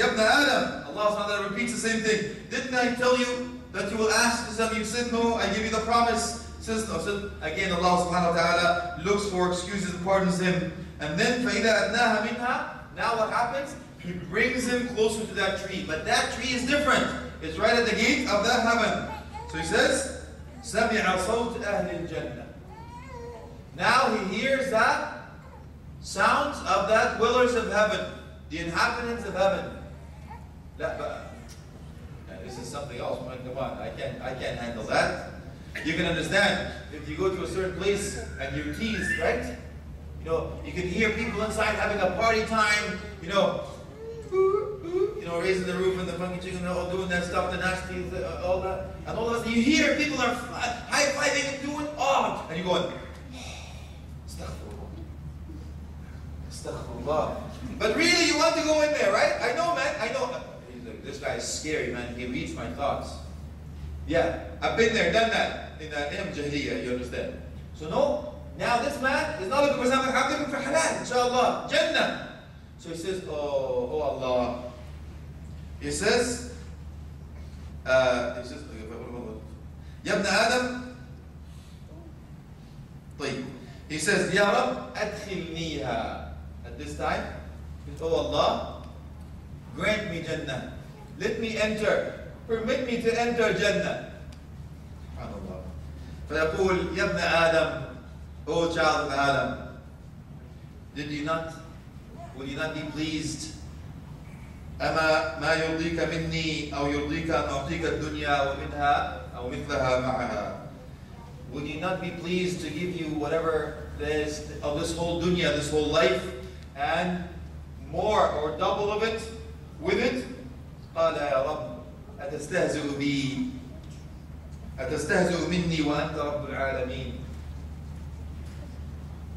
Ibn Adam, Allah subhanahu wa ta'ala repeats the same thing. Didn't I tell you that you will ask? You said no, I give you the promise. Says no. So again, Allah subhanahu wa ta'ala looks for excuses and pardons him. And then فَإِذَا أَدْنَاهَا مِنْهَا, now what happens? He brings him closer to that tree. But that tree is different. It's right at the gate of that heaven. So he says, سَمِعَ صَوْتَ أَهْلِ الْجَنَّةِ. Now he hears that sounds of that dwellers of heaven, the inhabitants of heaven. This is something else, man. Come on, I can't handle that. You can understand if you go to a certain place and you're teased, right? You know, you can hear people inside having a party time. Raising the roof and the funky chicken, all doing that stuff, the nasty, all that, and all of a sudden you hear people are high-fiving and doing and you're going, Astaghfirullah. But really, you want to go in there, right? I know, man. I know. He's like, this guy is scary, man. He reads my thoughts. Yeah, I've been there, done that in the Jahiliyyah, you understand? So no, now this man is not looking for something. I'm looking for halal, inshallah, Jannah. So he says, oh Allah. He says, Ya ibn Adam. طيب. He says, Ya Rab, adkhilniha. At this time, he says, oh Allah, grant me Jannah. Let me enter. Permit me to enter Jannah. SubhanAllah. فيقول, Ya ibn Adam, O child of Adam, will you not be pleased? أما ما يرضيك مني أو يرضيك أن أعطيك الدنيا ومنها أو مثلها معها. Will you not be pleased to give you whatever there is of this whole dunya, this whole life, and more or double of it with it? قال يا رب أتستهزئ بي أتستهزئ مني وأنت رب العالمين.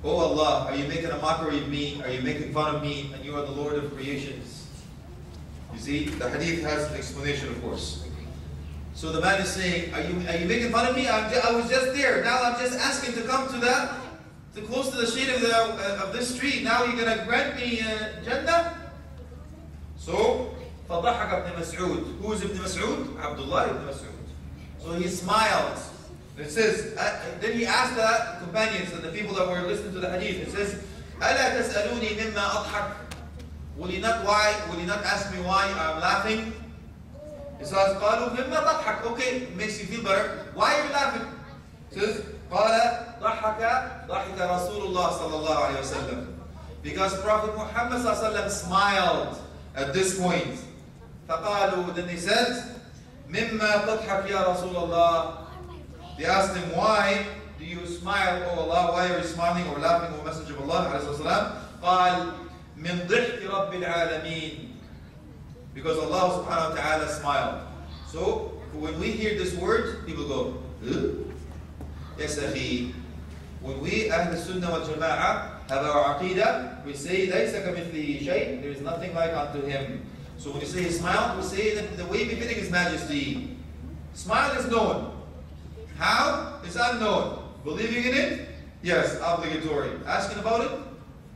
Oh Allah, are you making a mockery of me? Are you making fun of me? And you are the Lord of creations. You see, the hadith has an explanation, of course. So the man is saying, are you making fun of me? I was just there. Now I'm just asking to come to close to the shade of this tree. Now you're going to grant me Jannah? So, فَضَحَكَ ibn Mas'ud. Who is Ibn Mas'ud? Abdullah ibn Mas'ud. So he smiled. It says, then he asked the companions and the people that were listening to the hadith, it says, أَلَا تَسْأَلُونِي مِمَّا أَضْحَكَ. Will you not ask me why I'm laughing? He says, قَالُوا مِمَّا تَضْحَكَ. Okay, makes you feel better. Why are you laughing? He says, قَالَ ضَحَكَ رَسُولُ اللَّهِ صَلَّى اللَّهُ عَلَيْهِ وسلم. Because Prophet Muhammad صلى الله عليه وسلم smiled at this point. فَقَالُوا, then they said, مِمَّا تَضْحَكَ يَا رَسُولَ اللَّهِ. They asked him, why do you smile, O Allah? Why are you smiling or laughing, O Messenger of Allah? قال, من ضحك رب العالمين. Because Allah subhanahu wa ta'ala smiled. So, when we hear this word, people go, huh? Yes, akhi. When we, Ahl Sunnah wal Jama'ah, have our aqidah, we say, لَيْسَ كَمِثْلِهِ شَيْءٍ. There is nothing like unto him. So when you say he smiled, we say that the way befitting His Majesty. Smile is known. How? It's unknown. Believing in it? Yes, obligatory. Asking about it?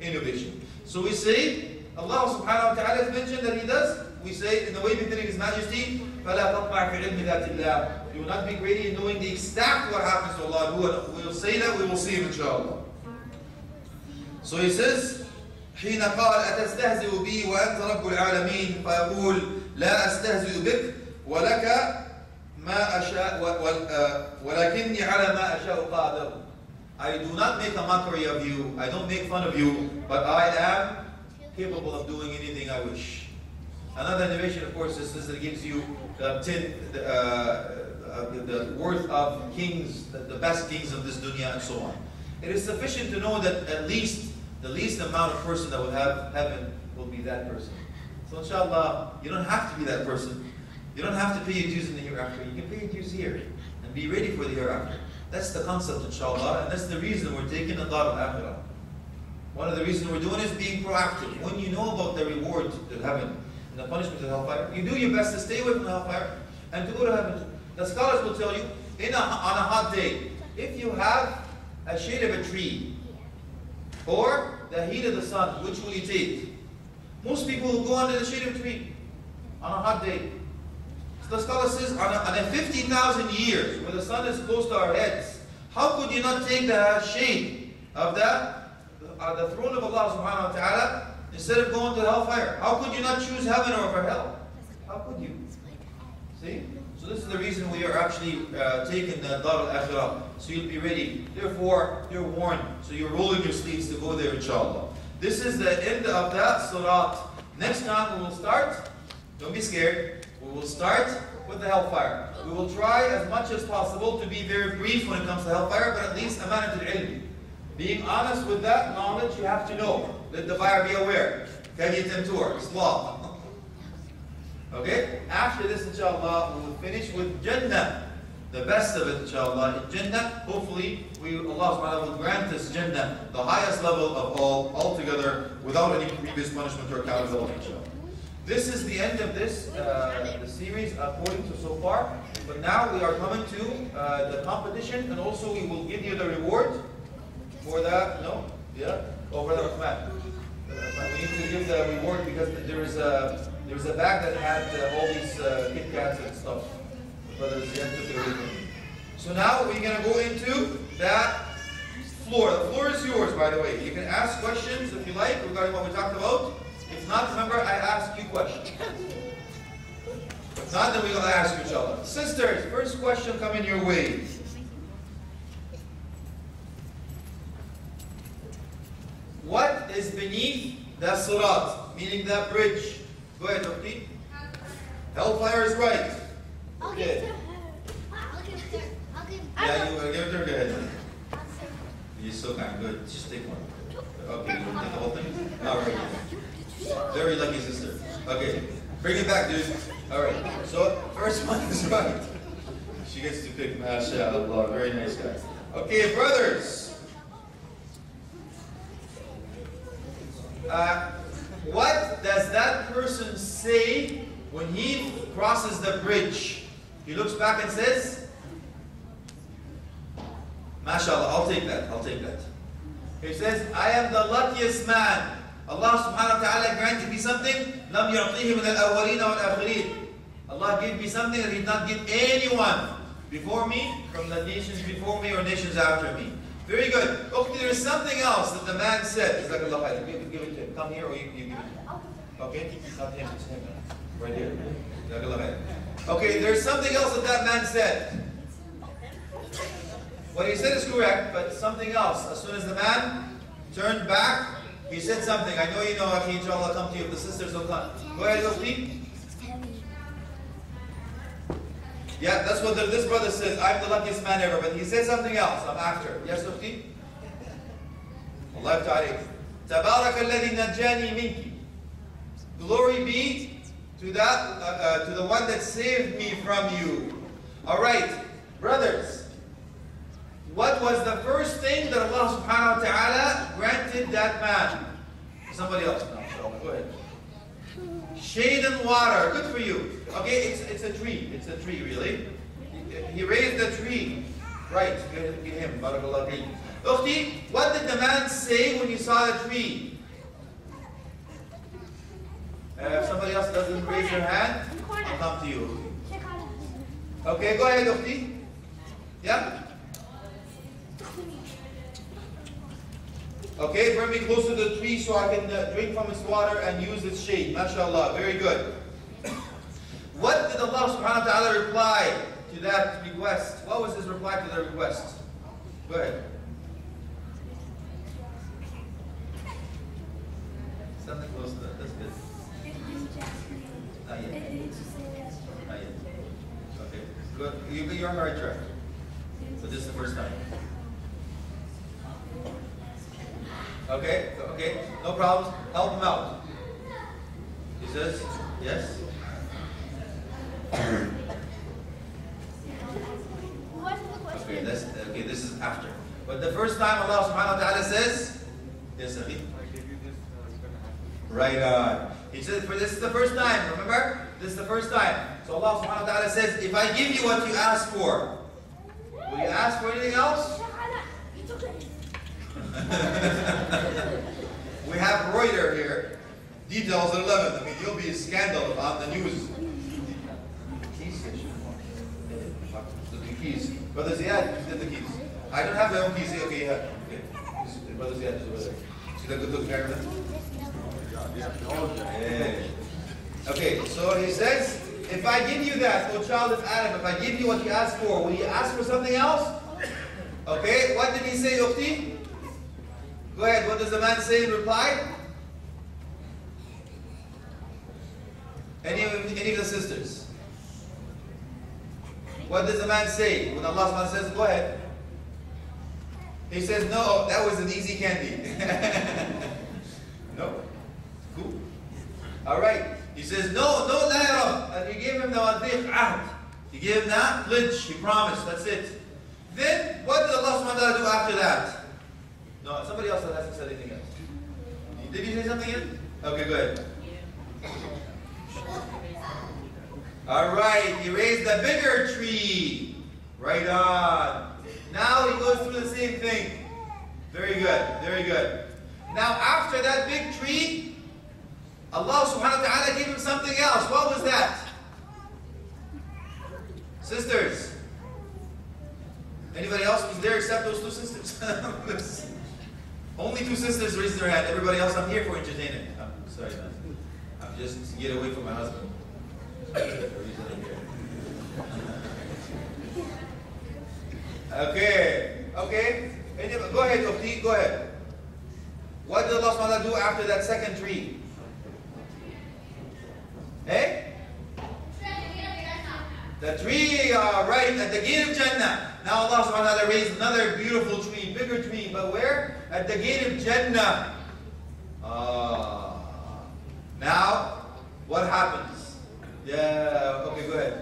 Innovation. So we say, Allah subhanahu wa ta'ala has mentioned that He does. We say, in the way befitting His Majesty, فَلَا تَطْمَعْ فِي عِلْمِ ذَاتِ اللَّهِ. You will not be greedy in knowing the exact what happens to Allah. We will say that, we will see Him inshallah. So He says, حين قال أتستهزئ بي وأنت رب العالمين فيقول لا أستهزئ بك ولك ما أشاء ولكني على ما أشاء قادر. I do not make a mockery of you, I don't make fun of you, but I am capable of doing anything I wish. Another innovation, of course, is that it gives you the worth of kings, the best kings of this dunya and so on. It is sufficient to know that at least the least amount of person that will have heaven will be that person. So inshallah, you don't have to be that person. You don't have to pay your dues in the hereafter. You can pay your dues here and be ready for the hereafter. That's the concept, inshallah, and that's the reason we're taking a lot of akhirah. One of the reasons we're doing is being proactive. When you know about the reward of heaven and the punishment of hellfire, you do your best to stay away from the hellfire and to go to heaven. The scholars will tell you, on a hot day, if you have a shade of a tree, or the heat of the sun, which will you take? Most people will go under the shade of a tree. on a hot day. So the scholar says, on a 50,000 years, where the sun is close to our heads, how could you not take the shade of the throne of Allah subhanahu wa ta'ala instead of going to the hellfire? How could you not choose heaven over hell? How could you? See? So this is the reason we are actually taking the Dar al-Akhirah. So you'll be ready. Therefore, you're warned. So you're rolling your sleeves to go there, inshallah. This is the end of that Surat. Next time we will start. Don't be scared. We will start with the hellfire. We will try as much as possible to be very brief when it comes to hellfire, but at least amanat al-ilm. Being honest with that knowledge, you have to know. Let the buyer be aware. Sheikh Islam. Okay? After this, inshallah, we will finish with Jannah. The best of it, inshallah, in Jannah. Hopefully, Allah subhanahu wa ta'ala will grant us Jannah, the highest level of all, altogether, without any previous punishment or accountability, inshallah. This is the end of this the series according to so far. But now we are coming to the competition, and also we will give you the reward for that. No? Yeah? Oh, Brother Uthman. We need to give the reward because there is a bag that had all these Kit Kats and stuff. Brother Ziad took it away from me. So now we're going to go into that floor. The floor is yours, by the way. You can ask questions if you like regarding what we talked about. If not, remember, I ask you questions. If not, then we're going to ask you, inshallah. Sisters, first question coming your way. What is beneath the Sirat, meaning that bridge? Go ahead, Ukhti. Hellfire is right. I'll give it to her. I'll give it to her. I'll give it to her. Yeah, you give it to her. Go ahead. You're so kind. Good. Just take one. Okay, you want to take the whole thing? All right. Very lucky sister. Okay. Bring it back, dude. All right. So, first one is right. She gets to pick. MashaAllah. Very nice guy. Okay, brothers. What does that person say when he crosses the bridge? He looks back and says, MashaAllah, I'll take that, I'll take that. He says, I am the luckiest man. Allah subhanahu wa ta'ala granted me something. لَمْ يَعْطِيهِ مِنَ الْأَوَّلِينَ وَالْآخِرِينَ. Allah gave me something that He did not give anyone before me, from the nations before me or nations after me. Very good. Okay, there is something else that the man said. Give it to him. Come here or you give it to him. Okay? Not him, it's him. Right here. Okay, there's something else that man said. What he said is correct, but something else. As soon as the man turned back, he said something. I know you know, Akhi, inshallah, come to you. The sisters will come. Go ahead, Ukhti. Yeah, that's what this brother says. I'm the luckiest man ever, but he said something else. I'm after. Yes, Ukhti? Allah ta'ala. Tabarak alladhi najani minki. Glory be to that, to the one that saved me from you. All right, brothers. What was the first thing that Allah subhanahu wa ta'ala granted that man? Somebody else now, inshallah. Go ahead. Shade and water. Good for you. Okay, it's a tree. It's a tree, really. He raised the tree. Right, give him. Barakallah fiik. Ukhti, what did the man say when he saw the tree? If somebody else doesn't raise their hand, I'll come to you. Okay, go ahead, Ukhti. Yeah? Okay, bring me closer to the tree so I can drink from its water and use its shade. MashaAllah, very good. What did Allah subhanahu wa ta'ala reply to that request? What was his reply to the request? Go ahead. Something close to that, that's good. Not yet. Not yet. Okay, good. You're on the right track. So this is the first time. Okay, okay, no problems. Help him out. He says, yes. Okay, this is after. But the first time Allah subhanahu wa ta'ala says, yes, Abi. Right on. He says, this is the first time, remember? This is the first time. So Allah subhanahu wa ta'ala says, if I give you what you ask for, will you ask for anything else? We have Reuter here. details at 11. I mean, you'll be a scandal on the news. Keys? The keys. Brother Ziad, did the keys. I don't have my own keys. Okay, you have. Okay. Brother Ziad is over there. See that good looking guy over there? Yeah. Okay, so he says, if I give you that, O child of Adam, if I give you what you ask for, will you ask for something else? Okay, what did he say, Ukhti? Go ahead, what does the man say in reply? Any of the sisters? What does the man say when Allah subhanahu wa ta'ala says, go ahead? He says, no, that was an easy candy. No. Cool. Alright. He says, no, la ya Rabb. And he gave him the wadhiq ahd. He gave him that pledge. He promised. That's it. Then, what did Allah subhanahu wa ta'ala do after that? No, somebody else hasn't said anything else. Did you say something yet? Okay, go ahead. Alright, he raised a bigger tree. Right on. Now he goes through the same thing. Very good, very good. Now after that big tree, Allah subhanahu wa ta'ala gave him something else. What was that? Sisters. Anybody else was there except those two sisters? Only two sisters raised their hand. Everybody else, I'm here for entertainment. I'm sorry, man. I'm just to get away from my husband. Okay. Okay. Go ahead, Ukhti. Go ahead. What did Allah subhanahu wa ta'ala do after that second tree? Hey? The tree, right, at the gate of Jannah. Now Allah subhanahu wa ta'ala raised another beautiful tree, bigger tree, but where? At the gate of Jannah. Now, what happens? Yeah, okay, go ahead.